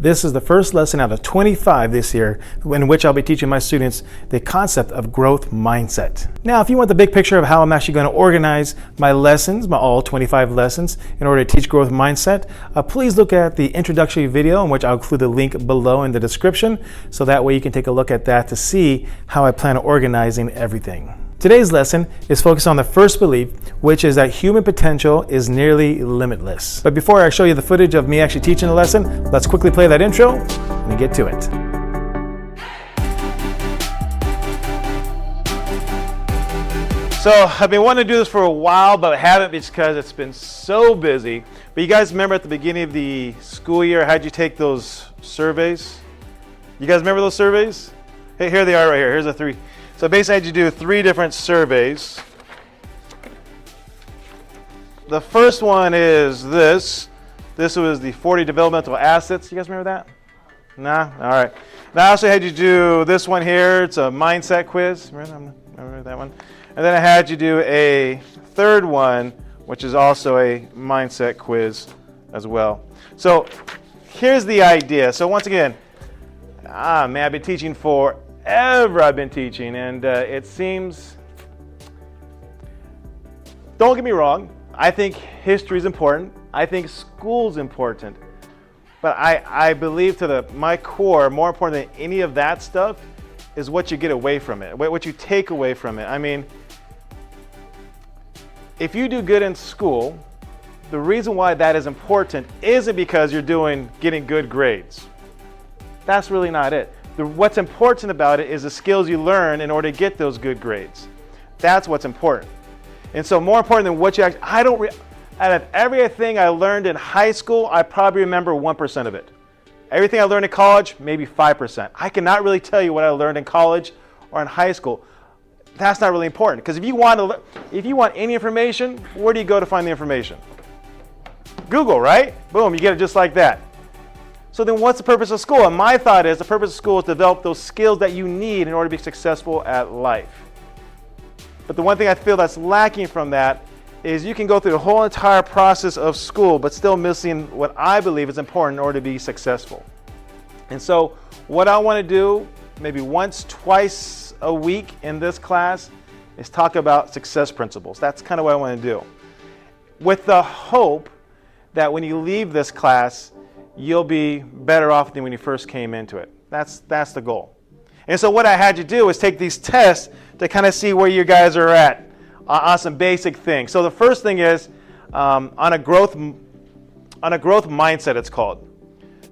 This is the first lesson out of 25 this year in which I'll be teaching my students the concept of growth mindset. Now, if you want the big picture of how I'm actually going to organize my lessons, my all 25 lessons, in order to teach growth mindset, please look at the introductory video in which I'll include the link below in the description, so that way you can take a look at that to see how I plan on organizing everything. Today's lesson is focused on the first belief, which is that human potential is nearly limitless. But before I show you the footage of me actually teaching the lesson, let's quickly play that intro and get to it. So I've been wanting to do this for a while, but I haven't because it's been so busy. But you guys remember at the beginning of the school year, how'd you take those surveys? You guys remember those surveys? Hey, here they are right here. Here's the three. So basically, I had you do 3 different surveys. The first one is this. This was the 40 developmental assets. You guys remember that? Nah? All right. Now I also had you do this one here. It's a mindset quiz. Remember that one? And then I had you do a third one, which is also a mindset quiz as well. So here's the idea. So once again, man, I've been teaching forever. I've been teaching, and it seems, don't get me wrong, I think history is important. I think school's important. But I believe to my core, more important than any of that stuff is what you get away from it, what you take away from it. I mean, if you do good in school, the reason why that is important isn't because you're getting good grades. That's really not it. What's important about it is the skills you learn in order to get those good grades. That's what's important. And so more important than what you actually, out of everything I learned in high school, I probably remember 1% of it. Everything I learned in college, maybe 5%. I cannot really tell you what I learned in college or in high school. That's not really important, because if you want any information, where do you go to find the information? Google, right? Boom, you get it just like that. So then what's the purpose of school? And my thought is the purpose of school is to develop those skills that you need in order to be successful at life. But the one thing I feel that's lacking from that is you can go through the whole entire process of school, but still missing what I believe is important in order to be successful. And so what I want to do, maybe once, twice a week in this class, is talk about success principles. That's kind of what I want to do, with the hope that when you leave this class, you'll be better off than when you first came into it. That's the goal. And so what I had you do is take these tests to kind of see where you guys are at on some basic things. So the first thing is on a growth mindset, it's called.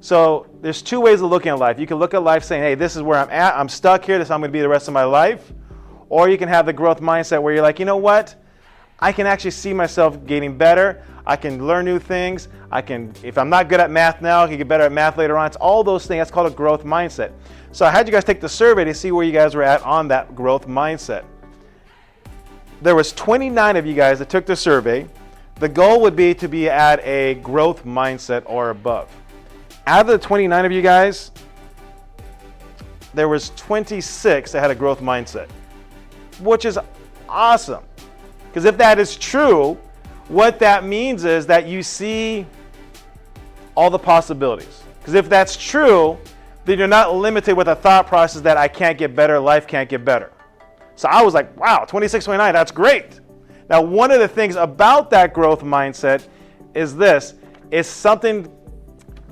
So there's 2 ways of looking at life. You can look at life saying, hey, this is where I'm at. I'm stuck here. This is how I'm going to be the rest of my life. Or you can have the growth mindset where you're like, you know what? I can actually see myself getting better. I can learn new things. If I'm not good at math now, I can get better at math later on. It's all those things. That's called a growth mindset. So I had you guys take the survey to see where you guys were at on that growth mindset. There was 29 of you guys that took the survey. The goal would be to be at a growth mindset or above. Out of the 29 of you guys, there was 26 that had a growth mindset, which is awesome. Because if that is true, what that means is that you see all the possibilities. Because if that's true, then you're not limited with a thought process that I can't get better, life can't get better. So I was like, wow, 26, 29, that's great. Now, one of the things about that growth mindset is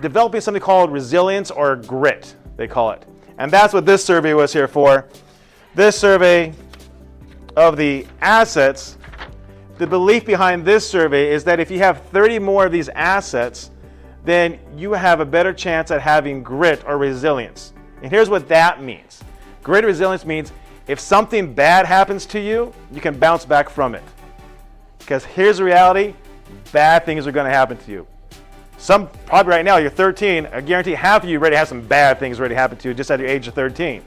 developing something called resilience or grit, they call it. And that's what this survey was here for. This survey of the assets, the belief behind this survey is that if you have 30 more of these assets, then you have a better chance at having grit or resilience. And here's what that means. Grit or resilience means if something bad happens to you, you can bounce back from it. Because here's the reality, bad things are going to happen to you. Probably right now, you're 13, I guarantee half of you already have some bad things already happen to you just at the age of 13.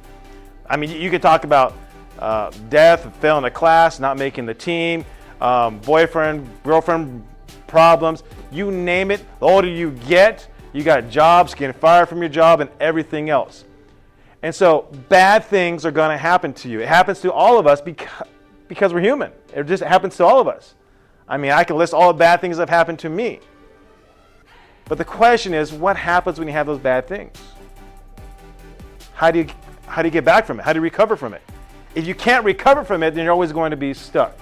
I mean, you could talk about death, failing a class, not making the team, boyfriend, girlfriend problems, you name it. The older you get, you got jobs, getting fired from your job, and everything else. And so bad things are going to happen to you. It happens to all of us because we're human. It happens to all of us. I mean, I can list all the bad things that have happened to me. But the question is, what happens when you have those bad things? How do you get back from it? How do you recover from it? If you can't recover from it, then you're always going to be stuck.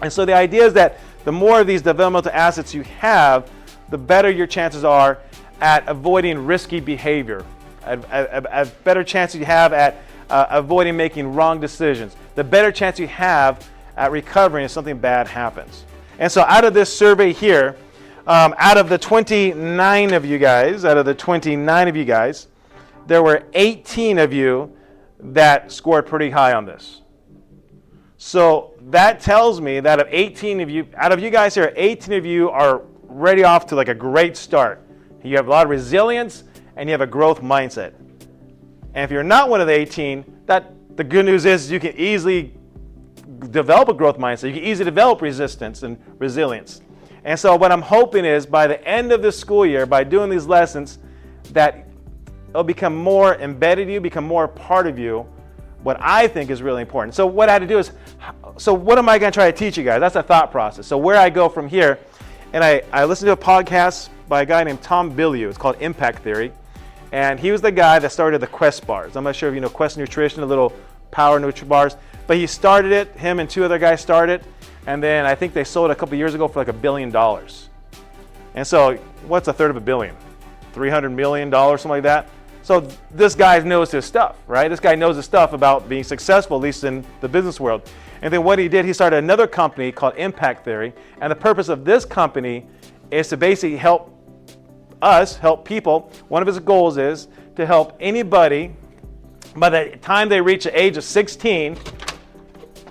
And so the idea is that the more of these developmental assets you have, the better your chances are at avoiding risky behavior, a better chance you have at avoiding making wrong decisions, the better chance you have at recovering if something bad happens. And so out of this survey here, out of the 29 of you guys, there were 18 of you that scored pretty high on this. So that tells me that out of you guys here, 18 of you are ready off to like a great start. You have a lot of resilience and you have a growth mindset. And if you're not one of the 18, the good news is you can easily develop a growth mindset. You can easily develop resistance and resilience. And so what I'm hoping is by the end of this school year, by doing these lessons, that it'll become more embedded in you, become more a part of you, what I think is really important. So what I had to do is, so what am I going to try to teach you guys? That's a thought process. So where I go from here, and I listened to a podcast by a guy named Tom Bilyeu. It's called Impact Theory. And he was the guy that started the Quest bars. I'm not sure if you know Quest Nutrition, the little power Nutri bars. But he started it, him and two other guys started it. And then I think they sold it a couple years ago for like $1 billion. And so what's a third of $1 billion? $300 million, something like that. So this guy knows his stuff, right? This guy knows his stuff about being successful, at least in the business world. And then what he did, he started another company called Impact Theory. And the purpose of this company is to basically help people. One of his goals is to help anybody by the time they reach the age of 16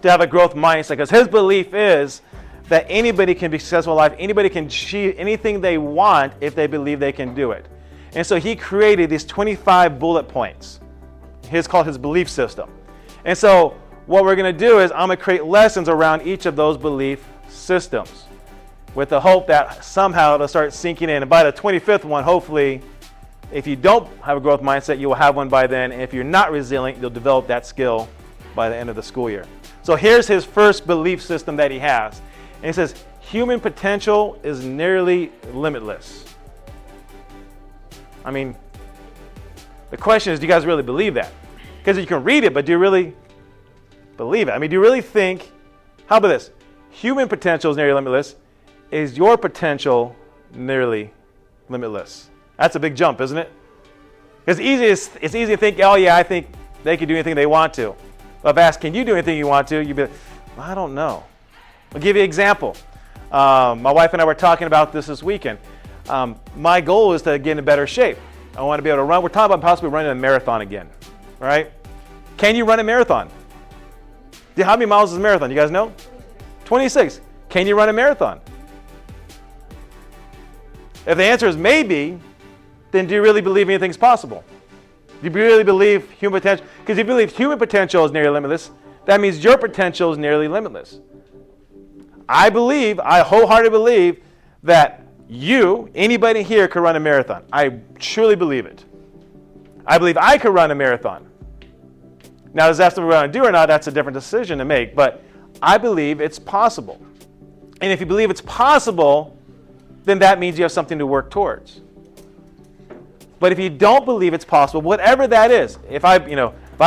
to have a growth mindset. Because his belief is that anybody can be successful in life, anybody can achieve anything they want if they believe they can do it. And so he created these 25 bullet points. It's called his belief system. And so what we're going to do is I'm going to create lessons around each of those belief systems with the hope that somehow it'll start sinking in. And by the 25th one, hopefully, if you don't have a growth mindset, you will have one by then. And if you're not resilient, you'll develop that skill by the end of the school year. So here's his first belief system that he has. And he says, human potential is nearly limitless. I mean, the question is, do you guys really believe that? Because you can read it, but do you really believe it? I mean, do you really think, how about this? Human potential is nearly limitless. Is your potential nearly limitless? That's a big jump, isn't it? It's easy to think, oh yeah, I think they can do anything they want to. But if I ask, can you do anything you want to? You'd be like, I don't know. I'll give you an example. My wife and I were talking about this weekend. My goal is to get in better shape. I want to be able to run. We're talking about possibly running a marathon again, right? Can you run a marathon? How many miles is a marathon? You guys know? 26. Can you run a marathon? If the answer is maybe, then do you really believe anything's possible? Do you really believe human potential? Because if you believe human potential is nearly limitless, that means your potential is nearly limitless. I wholeheartedly believe that anybody here could run a marathon. I truly believe it. I believe I could run a marathon. Now, does that something we're going to do or not? That's a different decision to make. But I believe it's possible. And if you believe it's possible, then that means you have something to work towards. But if you don't believe it's possible, whatever that is, if I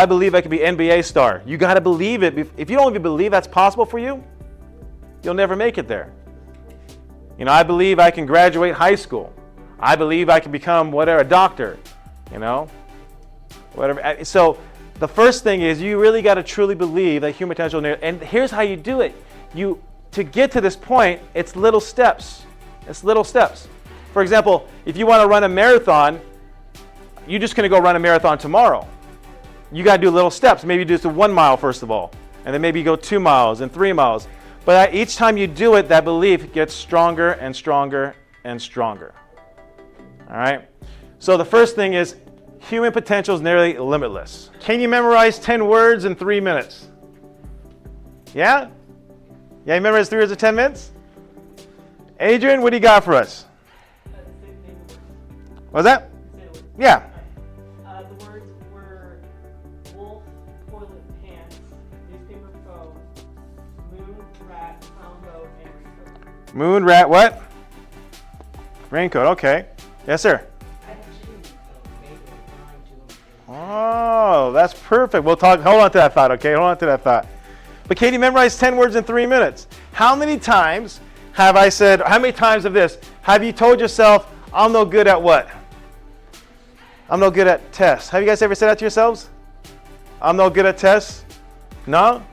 believe I could be an NBA star, you got to believe it. If you don't even believe that's possible for you, you'll never make it there. I believe I can graduate high school. I believe I can become a doctor, whatever. So the first thing is you really got to truly believe that human potential. And here's how you do it. To get to this point, it's little steps. It's little steps. For example, if you want to run a marathon, you're just going to go run a marathon tomorrow. You got to do little steps. Maybe do 1 mile first of all, and then maybe go 2 miles and 3 miles. But each time you do it, that belief gets stronger and stronger and stronger. All right? So the first thing is human potential is nearly limitless. Can you memorize 10 words in 3 minutes? Yeah? Yeah, you memorize 3 words in 10 minutes? Adrian, what do you got for us? What was that? Yeah. The words were wolf, toilet pants, newspaper foe, moon, rat, combo, and research. Moon, rat, what? Raincoat, okay. Yes, sir. I actually made a line to them. Oh, that's perfect. We'll talk. Hold on to that thought, okay? Hold on to that thought. But Katie memorized 10 words in 3 minutes. How many times have I said, how many times of this have you told yourself, I'm no good at what? I'm no good at tests. Have you guys ever said that to yourselves? I'm no good at tests? No?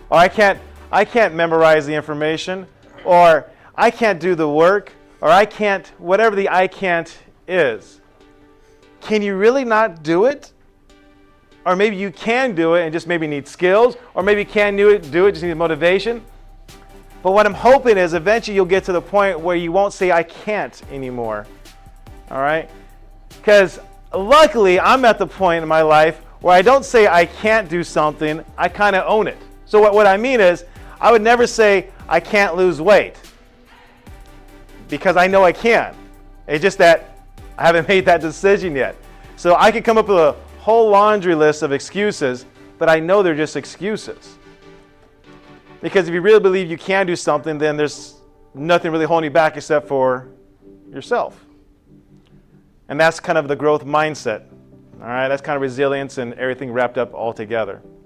Or I can't memorize the information, or I can't do the work, or I can't, whatever the I can't is. Can you really not do it? Or maybe you can do it and just maybe need skills, or maybe you can do it, just need motivation. But what I'm hoping is eventually you'll get to the point where you won't say I can't anymore. All right? Because luckily I'm at the point in my life where I don't say I can't do something, I kind of own it. So what I mean is I would never say I can't lose weight because I know I can. It's just that I haven't made that decision yet. So I could come up with a whole laundry list of excuses, but I know they're just excuses. Because if you really believe you can do something, then there's nothing really holding you back except for yourself. And that's kind of the growth mindset. All right, that's kind of resilience and everything wrapped up all together.